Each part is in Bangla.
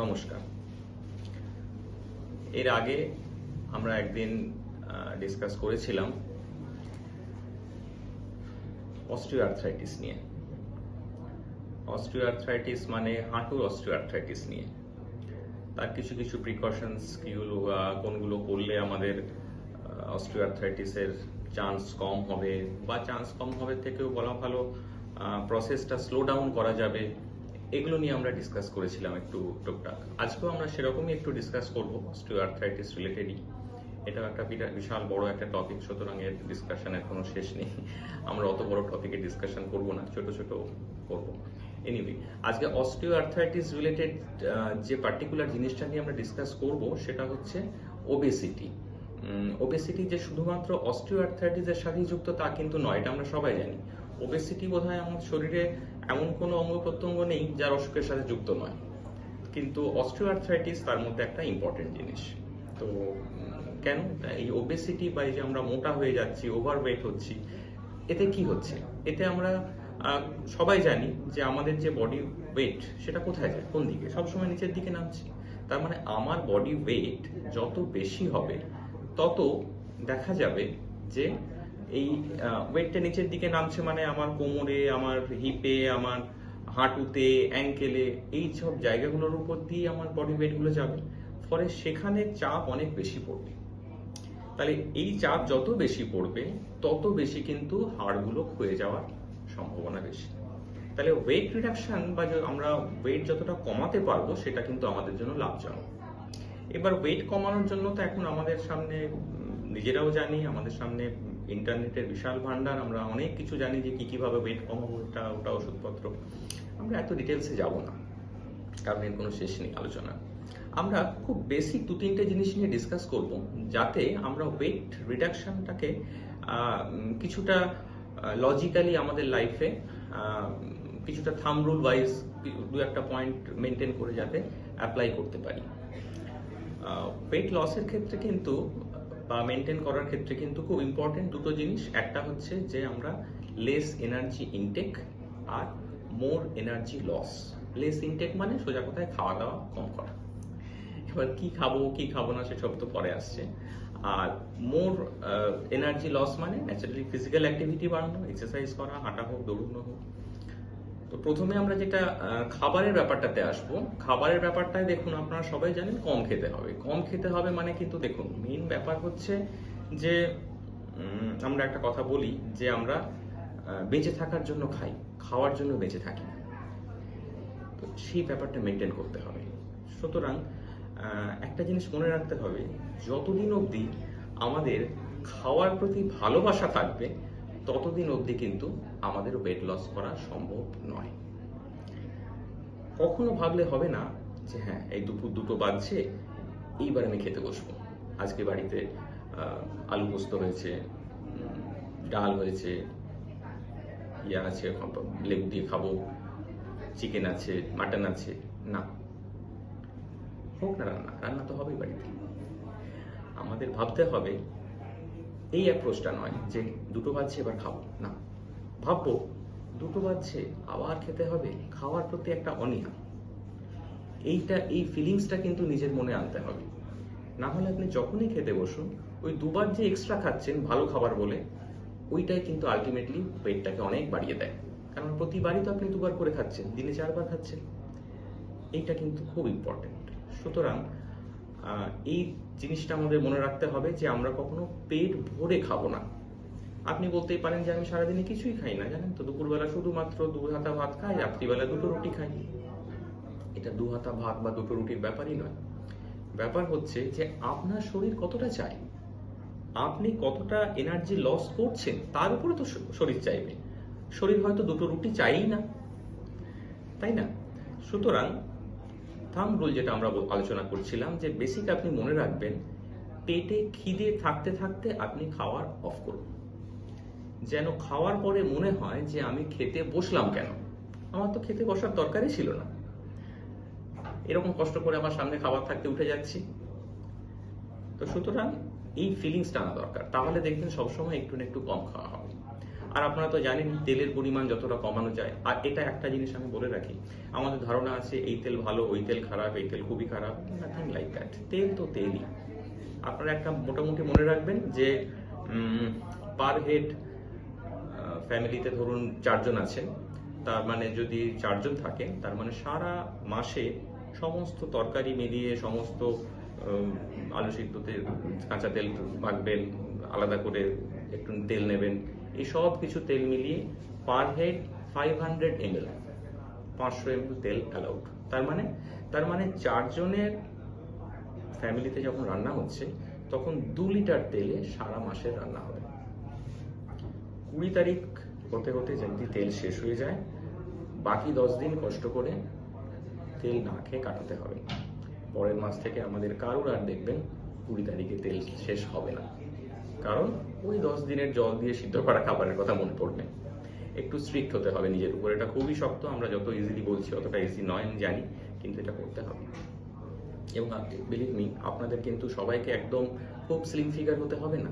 নমস্কার। এর আগে আমরা একদিন ডিসকাস করেছিলাম অস্টিওআর্থ্রাইটিস নিয়ে। অস্টিওআর্থ্রাইটিস মানে হাঁটুর অস্টিওআর্থ্রাইটিস নিয়ে। তার কিছু কিছু প্রিকশনস কিগুলো কোনগুলো করলে আমাদের অস্টিওআর্থ্রাইটিসের চান্স কম হবে, বা চান্স কম হবে থেকেও বলা ভালো প্রসেসটা স্লো ডাউন করা যাবে, এগুলো নিয়ে আমরা ডিসকাস করেছিলাম একটু টুকটাক। আজকেও আমরা সেরকমই একটু ডিসকাস করবো অস্টিওআর্থ্রাইটিস রিলেটেডই। এটাও একটা বিশাল বড় একটা টপিক, সুতরাং এর ডিসকাশনের কোনো শেষ নেই। আমরা অত বড় টপিকে ডিসকাশন করব না, ছোট ছোট করব। এনিওয়ে, আজকে অস্টিওআর্থ্রাইটিস রিলেটেড যে পার্টিকুলার জিনিসটা নিয়ে আমরা ডিসকাস করব সেটা হচ্ছে ওবেসিটি। ওবেসিটি যে শুধুমাত্র অস্টিওআর্থ্রাইটিসের সাথেই যুক্ত তা কিন্তু নয়, এটা আমরা সবাই জানি। ওবেসিটি বোধহয় আমাদের শরীরে এমন কোনো অঙ্গ প্রত্যঙ্গ নেই যার অসুখের সাথে যুক্ত নয়, কিন্তু অস্টিওআর্থ্রাইটিস তার মধ্যে একটা ইম্পর্টেন্ট জিনিস। তো কেন এই ওবেসিটি বা এই যে আমরা মোটা হয়ে যাচ্ছি, ওভারওয়েট হচ্ছি, এতে কি হচ্ছে? এতে আমরা সবাই জানি যে আমাদের যে বডি ওয়েট সেটা কোথায় যায়, কোন দিকে? সবসময় নিচের দিকে নামছে। তার মানে আমার বডি ওয়েট যত বেশি হবে তত দেখা যাবে যে এই ওয়েটটা নিচের দিকে নামছে, মানে আমার কোমরে, আমার হিপে, আমার হাঁটুতে, অ্যাঙ্কেলে, এই সব জায়গাগুলোর উপর দিয়ে আমার বডি ওয়েটগুলো যাবে। ফলে সেখানে চাপ অনেক বেশি পড়বে। তাহলে এই চাপ যত বেশি পড়বে তত বেশি কিন্তু হাড়গুলো ক্ষয়ে যাওয়ার সম্ভাবনা বেশি। তাহলে ওয়েট রিডাকশন বা আমরা ওয়েট যতটা কমাতে পারবো সেটা কিন্তু আমাদের জন্য লাভজনক। এবার ওয়েট কমানোর জন্য তো এখন আমাদের সামনে, নিজেরাও জানি, আমাদের সামনে ইন্টারনেটের বিশাল ভান্ডার, আমরা অনেক কিছু জানি যে কিভাবে ওয়েট কমাবো, ওটা ওষুধপত্র। আমরা এত ডিটেলসে যাব না, কারণ এর কোনো শেষ নেই আলোচনা। আমরা খুব বেসিক দু তিনটে জিনিস নিয়ে ডিসকাস করব, যাতে আমরা ওয়েট রিডাকশনটাকে কিছুটা লজিক্যালি আমাদের লাইফে কিছুটা থাম্ব রুল ওয়াইজ দু একটা পয়েন্ট মেনটেন করে যাতে অ্যাপ্লাই করতে পারি। ওয়েট লসের ক্ষেত্রে কিন্তু বা মেনটেন করার ক্ষেত্রে কিন্তু খুব ইম্পর্টেন্ট দুটো জিনিস। একটা হচ্ছে যে আমরা লেস এনার্জি ইনটেক আর more energy loss. Less intake মানে সোজা কথায় খাওয়া দাওয়া কম করা। এবার কি খাবো না সেসব তো পরে আসছে। আর মোর এনার্জি লস মানে ন্যাচারালি ফিজিক্যাল অ্যাক্টিভিটি বাড়ানো, এক্সারসাইজ করা, হাঁটা হোক, দৌড়ানো হোক। তো প্রথমে আমরা যেটা খাবারের ব্যাপারটাতে আসবো। খাবারের ব্যাপারটায় দেখুন, আপনারা সবাই জানেন কম খেতে হবে। কম খেতে হবে মানে কিন্তু দেখুন, মেইন ব্যাপার হচ্ছে যে আমরা একটা কথা বলি যে আমরা বেঁচে থাকার জন্য খাই, খাওয়ার জন্য বেঁচে থাকি না। তো সেই ব্যাপারটা মেনটেন করতে হবে। সুতরাং একটা জিনিস মনে রাখতে হবে, যতদিন অবধি আমাদের খাওয়ার প্রতি ভালোবাসা থাকবে ততদিন অবধি কিন্তু আমাদের ওয়েট লস করা সম্ভব নয়। কখনো ভাবলে হবে না যে হ্যাঁ, এই দুপুর 2টো বাজছে, এইবার আমি খেতে বসবো। আজকে বাড়িতে আলু পোস্ত হয়েছে, ডাল হয়েছে, আছে, লেবু দিয়ে খাবো, চিকেন আছে, মাটন আছে। না, হোক না রান্না তো হবেই বাড়িতে। আমাদের ভাবতে হবে এই অ্যাপ্রোচটা নয় যে 2টো বাজছে এবার খাবো, না। ভাববো 2টো বাজছে আবার খেতে হবে, খাওয়ার প্রতি একটা অনীহা, এই ফিলিংসটা কিন্তু নিজের মনে আনতে হবে। না হলে আপনি যখনই খেতে বসুন, ওই 2বার যে এক্সট্রা খাচ্ছেন ভালো খাবার বলে, ওইটাই কিন্তু আলটিমেটলি পেটটাকে অনেক বাড়িয়ে দেয়। কারণ প্রতিবারই তো আপনি 2বার করে খাচ্ছেন, দিনে 4বার খাচ্ছেন। এইটা কিন্তু খুব ইম্পর্টেন্ট। সুতরাং এই জিনিসটা আমাদের মনে রাখতে হবে যে আমরা কখনো পেট ভরে খাবো না। আপনি বলতেই পারেন যে আমি সারাদিনে কিছুই খাই না, জানেন তো, দুপুরবেলা শুধুমাত্র 2 হাতা ভাত খাই, রাত্রিবেলা 2টো রুটি খাই। এটা 2 হাতা ভাত বা 2টো রুটির ব্যাপারই নয়। ব্যাপার হচ্ছে যে আপনার শরীর কতটা চায়, আপনি কতটা এনার্জি লস করছেন তার উপরে তো শরীর চাইবে। শরীর হয়তো 2টো রুটি চাইই না, তাই না? সুতরাং থাম্ব রুল যেটা আমরা আলোচনা করছিলাম, যে বেসিক আপনি মনে রাখবেন, পেটে খিদে থাকতে থাকতে আপনি খাওয়ার অফ করুন। যেন খাওয়ার পরে মনে হয় যে আমি খেতে বসলাম কেন, আমার তো খেতে বসার দরকারই ছিল না, এরকম কষ্ট করে আমার সামনে খাবার থাকতে উঠে যাচ্ছি। তো সুতরাং এই ফিলিংসটা আনা দরকার, তাহলে দেখবেন সবসময় একটু না একটু কম খাওয়া হবে। আর আপনারা তো জানেন তেলের পরিমাণ যতটা কমানো যায়। আর এটা একটা জিনিস আমি বলে রাখি, আমাদের ধারণা আছে এই তেল ভালো, ওই তেল খারাপ, এই তেল খুবই খারাপ। Nothing like that. তেল তো তেলই। আপনারা একটা মোটামুটি মনে রাখবেন যে পার হেড ফ্যামিলিতে ধরুন 4 জন আছেন, তার মানে যদি 4 জন থাকেন, তার মানে সারা মাসে সমস্ত তরকারি মিলিয়ে, সমস্ত আলু সিদ্ধতে কাঁচা তেল মাখবেন, আলাদা করে একটু তেল নেবেন, এই সব কিছু তেল মিলিয়ে পার হেড 500 ml, 500 ml তেল অ্যালাউড। তার মানে 4 জনের ফ্যামিলিতে যখন রান্না হচ্ছে তখন 2 লিটার তেলে সারা মাসের রান্না হবে। 20 তারিখ হতে হতে যদি তেল শেষ হয়ে যায়, বাকি 10 দিন কষ্ট করে তেল না খেয়ে কাটাতে হবে। পরের মাস থেকে আমাদের কারোর আর দেখবেন 20 তারিখে তেল শেষ হবে না, কারণ ওই 10 দিনের জল দিয়ে সিদ্ধ করা খাবারের কথা মনে পড়বে। একটু স্ট্রিক্ট হতে হবে নিজের উপর। এটা খুবই শক্ত, আমরা যত ইজিলি বলছি অতটা ইজি নয় আমি জানি, কিন্তু এটা করতে হবে। এবং বিলিভ মি, আপনাদের কিন্তু সবাইকে একদম খুব স্লিম ফিগার হতে হবে না।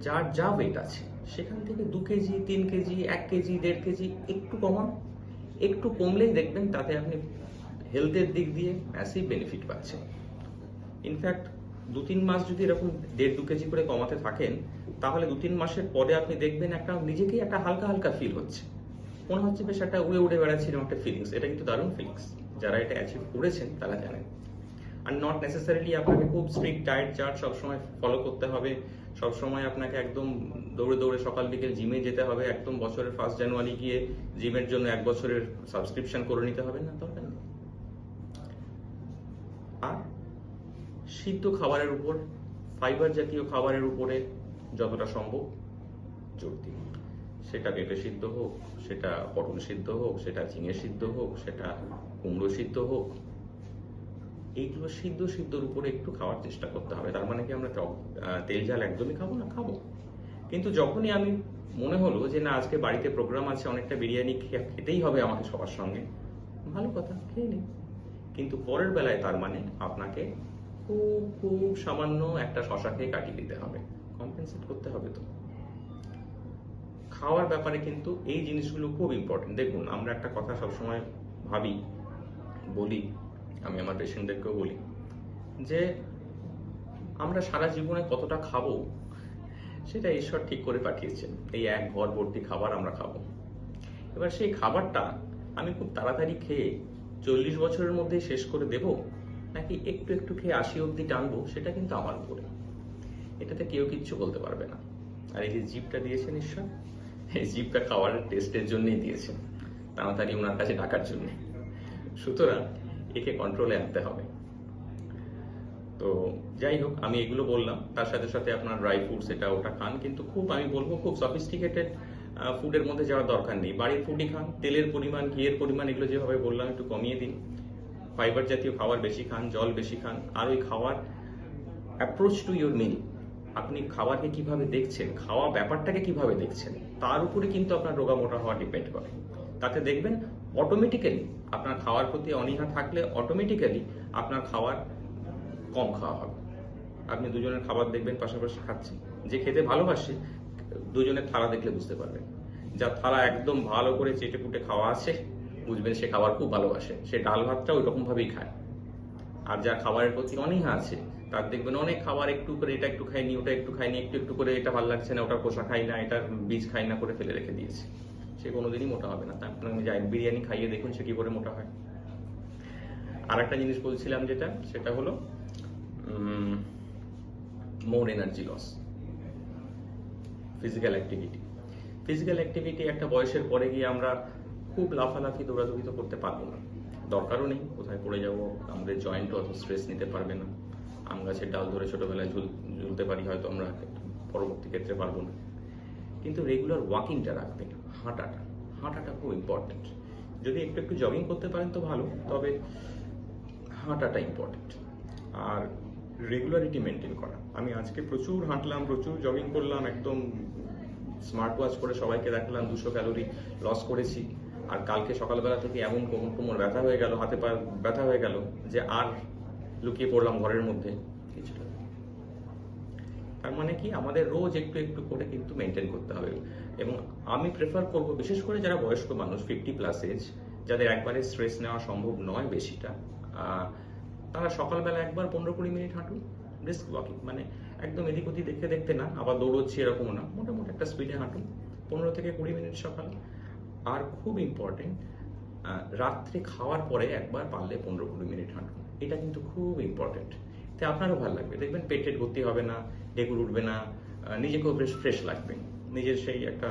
যার যা ওয়েট আছে সেখান থেকে 2 কেজি, 3 কেজি, 1 কেজি, 1.5 কেজি একটু কমান। একটু কমলেই দেখবেন তাতে আপনি হেলথের দিক দিয়ে ম্যাসিভ বেনিফিট পাচ্ছেন। ইনফ্যাক্ট 2-3 মাস যদি এরকম 1.5-2 কেজি করে কমাতে থাকেন, তাহলে 2-3 মাসের পরে আপনি দেখবেন একটা নিজেকেই একটা হালকা হালকা ফিল হচ্ছে, মনে হচ্ছে বেশ একটা উড়ে উড়ে বেড়াচ্ছি এরকম একটা ফিলিংস। এটা কিন্তু দারুণ ফিলিংস, যারা এটা অ্যাচিভ করেছেন তারা জানেন। আর নট নেসেসারিলি আপনাকে খুব স্ট্রিক্ট ডায়েট চার্ট সবসময় ফলো করতে হবে, সবসময় আপনাকে একদম দৌড়ে দৌড়ে সকাল বিকেল জিমে যেতে হবে, একদম বছরের 1 জানুয়ারি গিয়ে জিমের জন্য 1 বছরের সাবস্ক্রিপশন করে নিতে হবে না, দরকার নেই। আর সিদ্ধ খাবারের উপর, ফাইবার জাতীয় খাবারের উপরে যতটা সম্ভব জোর দিন। সেটা পেঁপে সিদ্ধ হোক, সেটা পটল সিদ্ধ হোক, সেটা ঝিঙে সিদ্ধ হোক, সেটা কুমড়ো সিদ্ধ হোক, এইগুলো সিদ্ধর উপরে একটু খাওয়ার চেষ্টা করতে হবে। তার মানে কি আমরা তেল ঝাল একদমই খাবো না? খাবো। কিন্তু যখনই আমি মনে হলো যে না, আজকে বাড়িতে প্রোগ্রাম আছে, অনেকটা বিরিয়ানি খেতেই হবে আমাকে সবার সঙ্গে, ভালো কথা, খেয়ে নিন। কিন্তু পরের বেলায় তার মানে আপনাকে খুব খুব সামান্য একটা শশা খেয়ে কাটিয়ে দিতে হবে, কম্পেনসেট করতে হবে। তো খাওয়ার ব্যাপারে কিন্তু এই জিনিসগুলো খুব ইম্পর্টেন্ট। দেখুন, আমরা একটা কথা সবসময় ভাবি, বলি, আমি আমার পেশেন্টদেরকেও বলি যে আমরা সারা জীবনে কতটা খাবো সেটা ঈশ্বর ঠিক করে পাঠিয়েছেন। এই এক ঘর ভর্তি খাবার আমরা খাবো। এবার সেই খাবারটা আমি খুব তাড়াতাড়ি খেয়ে 40 বছরের মধ্যে শেষ করে দেব, নাকি একটু একটু খেয়ে 80 অব্দি টানবো, সেটা কিন্তু আমার উপরে। এটাতে কেউ কিচ্ছু বলতে পারবে না। আর এই যে জিভটা দিয়েছেন ঈশ্বর, এই জিভটা খাওয়ার টেস্টের জন্যই দিয়েছেন, তাড়াতাড়ি ওনার কাছে ডাকার জন্য। সুতরাং একে কন্ট্রোলে আনতে হবে। তো যাই হোক, আমি এগুলো বললাম, তার সাথে সাথে আপনার ড্রাই ফ্রুটস এটা ওটা খান, কিন্তু খুব আমি বলবো খুব সফিস্টিকেটেড ফুডের মধ্যে যাওয়ার দরকার নেই। বাড়ির ফুডই খান, তেলের পরিমাণ, ঘিয়ের পরিমাণ এগুলো যেভাবে বললাম একটু কমিয়ে দিন। ফাইবার জাতীয় খাবার বেশি খান, জল বেশি খান। আর ওই খাওয়ার অ্যাপ্রোচ টু ইউর মিল, আপনি খাবারকে কিভাবে দেখছেন, খাওয়া ব্যাপারটাকে কিভাবে দেখছেন, তার উপরে কিন্তু আপনার রোগা মোটা হওয়া ডিপেন্ড করে। তাতে দেখবেন অটোমেটিক্যালি আপনার খাওয়ার প্রতি অনীহা থাকলে অটোমেটিক্যালি আপনার খাওয়ার কম খাওয়া হবে। আপনি দুজনের খাবার দেখবেন পাশাপাশি খাচ্ছেন, যে খেতে ভালোবাসে দুজনের থালা দেখলে বুঝতে পারবেন। যার থালা একদম ভালো করে চেটে পুটে খাওয়া আছে, বুঝবেন সে খাবার খুব ভালোবাসে, সে ডাল ভাতটা ওই রকম ভাবেই খায়। আর যার খাবারের প্রতি অনীহা আছে, তার দেখবেন অনেক খাবার একটু করে, এটা একটু খাইনি, ওটা একটু খাইনি, একটু একটু করে, এটা ভালো লাগছে না, ওটা খোসা খাই না, এটার বীজ খাই না করে ফেলে রেখে দিয়েছে। সে কোনোদিনই মোটা হবে না। তা আপনি যাই বিরিয়ানি খাইয়ে দেখুন সে কি করে মোটা হয়। আর একটা জিনিস বলছিলাম সেটা হলো more energy loss. Physical activity একটা বয়সের পরে গিয়ে আমরা খুব লাফালাফি দৌড়াদৌড়ি তো করতে পারবো না, দরকারও নেই। কোথায় পড়ে যাবো, আমাদের জয়েন্টও অত স্ট্রেস নিতে পারবে না। আম গাছের ডাল ধরে ছোটবেলায় ঝুলতে পারি, হয়তো আমরা পরবর্তী ক্ষেত্রে পারবো না। কিন্তু রেগুলার ওয়াকিংটা রাখবেন, হাঁটাটা খুব ইম্পর্টেন্ট। যদি একটু একটু জগিং করতে পারেন তো ভালো, তবে হাঁটাটা ইম্পর্টেন্ট। আর রেগুলারিটি মেনটেন করা। আমি আজকে প্রচুর হাঁটলাম, প্রচুর জগিং করলাম, একদম স্মার্ট ওয়াচ করে সবাইকে দেখালাম 200 ক্যালোরি লস করেছি। আর কালকে সকালবেলা থেকে এমন কোমর ব্যথা হয়ে গেল, হাতে পা ব্যথা হয়ে গেল যে আর লুকিয়ে পড়লাম ঘরের মধ্যে। কিছুটা তার মানে কি আমাদের রোজ একটু একটু করে কিন্তু মেনটেন করতে হবে। এবং আমি প্রেফার করব বিশেষ করে যারা বয়স্ক মানুষ 50+ এজ, যাদের একবারে স্ট্রেস নেওয়া সম্ভব নয় বেশিটা, তারা সকালবেলা একবার 15-20 মিনিট হাঁটুন, ব্রিস্ক ওয়াকিং, মানে একদম এদিক ওদিক দেখতে দেখতে না, আবার দৌড়চ্ছি এরকম না, মোটামুটি একটা স্পিডে হাঁটুন 15 থেকে 20 মিনিট সকালে। আর খুব ইম্পর্টেন্ট, রাত্রে খাওয়ার পরে একবার পারলে 15-20 মিনিট হাঁটুন, এটা কিন্তু খুব ইম্পর্টেন্ট। তাই আপনারও ভালো লাগবে, দেখবেন পেটের ভর্তি হবে না, ঢেকুর উঠবে না, নিজেকেও বেশ ফ্রেশ লাগবে, নিজের সেই একটা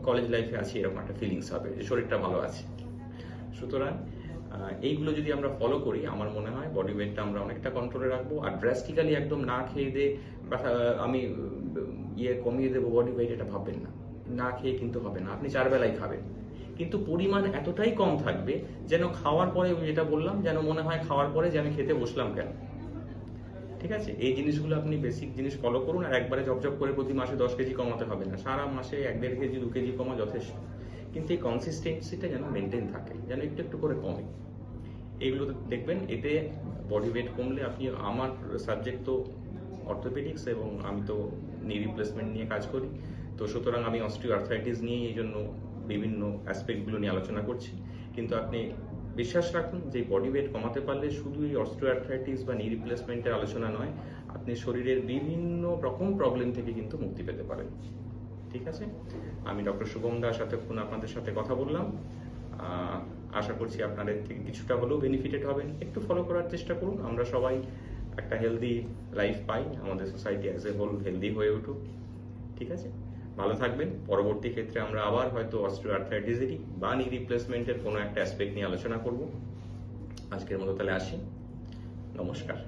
কলেজ লাইফে আছি এরকম একটা ফিলিংস হবে যে শরীরটা ভালো আছে। সুতরাং এইগুলো যদি আমরা ফলো করি, আমার মনে হয় বডি ওয়েটটা আমরা অনেকটা কন্ট্রোলে রাখবো। আর ড্রাস্টিক্যালি একদম না খেয়ে দিয়ে আমি কমিয়ে দেবো বডি ওয়েট, এটা ভাববেন না। না খেয়ে কিন্তু হবে না, আপনি 4 বেলায় খাবেন, কিন্তু পরিমাণ এতটাই কম থাকবে যেন খাওয়ার পরে, যেটা বললাম, যেন মনে হয় খাওয়ার পরে যে আমি খেতে বসলাম কেন। ঠিক আছে, এই জিনিসগুলো আপনি বেসিক জিনিস ফলো করুন। আর একবারে জব করে প্রতি মাসে 10 কেজি কমাতে হবে না, সারা মাসে 1-1.5 কেজি 2 কেজি কমা যথেষ্ট। কিন্তু এই কনসিস্টেন্সিটা যেন মেনটেন থাকে, যেন একটু একটু করে কমে। এইগুলো দেখবেন, এতে বডি ওয়েট কমলে আপনি, আমার সাবজেক্ট তো অর্থোপেডিক্স এবং আমি তো নি রিপ্লেসমেন্ট নিয়ে কাজ করি, তো সুতরাং আমি অস্টিওআর্থ্রাইটিস নিয়ে এই জন্য বিভিন্ন অ্যাসপেক্টগুলো নিয়ে আলোচনা করছি। কিন্তু আপনি বিশ্বাস রাখুন যে বডি ওয়েট কমাতে পারলে শুধু এই অস্টিওআর্থ্রাইটিস বা নি রিপ্লেসমেন্টের আলোচনা নয়, আপনি শরীরের বিভিন্ন রকম প্রবলেম থেকে কিন্তু মুক্তি পেতে পারেন। ঠিক আছে, আমি ডক্টর শুভম দাস এতক্ষণ আপনাদের সাথে কথা বললাম। আশা করছি আপনাদের থেকে কিছুটা হলেও বেনিফিটেড হবেন। একটু ফলো করার চেষ্টা করুন, আমরা সবাই একটা হেলদি লাইফ পাই, আমাদের society as a whole healthy হয়ে উঠুক। ঠিক আছে, ভালো থাকবেন। পরবর্তী ক্ষেত্রে আমরা আবার হয়তো অস্টিওআর্থ্রাইটিসেরই বা নি রিপ্লেসমেন্টের কোনো একটা অ্যাসপেক্ট নিয়ে আলোচনা করব। আজকের মতো তাহলে আসি, নমস্কার।